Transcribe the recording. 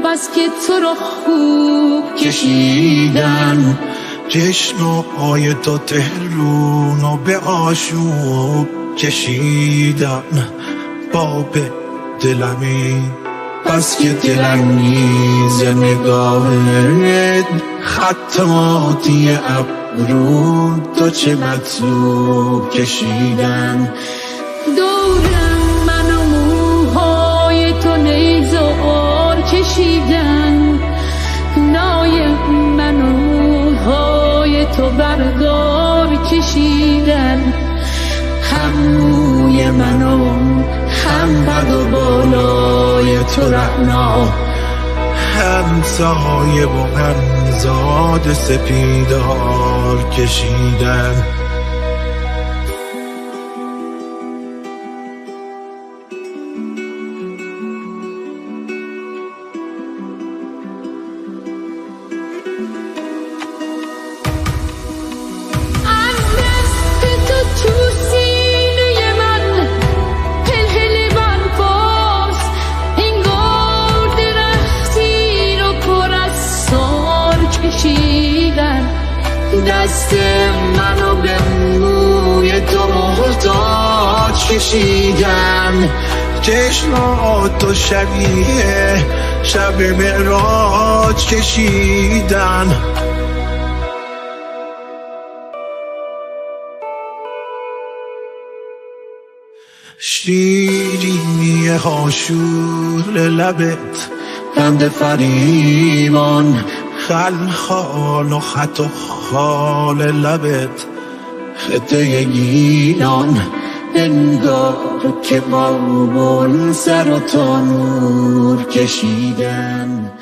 بس که تو رو خوب کشیدن. چشمای تو تهرونو به آشوب کشیدن. باب دلمی بس که دلانگیز نگاهت، خطاطی ابرو تو چه مطلوب کشیدن. دورم من و موهای تو نیز و عار کشیدن. نای من و موهای تو بردار کشیدن. هم موی من و هم بد و بالای تو رعنا، هم سایه و هم زاد سپیدار کشیدن. دست منو به موی تو محتاج کشیدن. چشماتو شبیه شب معراج کشیدن. شیرینی هاشور لبت، بند فریبان خلخال و خط و خال لبت، خطه گیلان انگار که بابون سر و تنور کشیدن.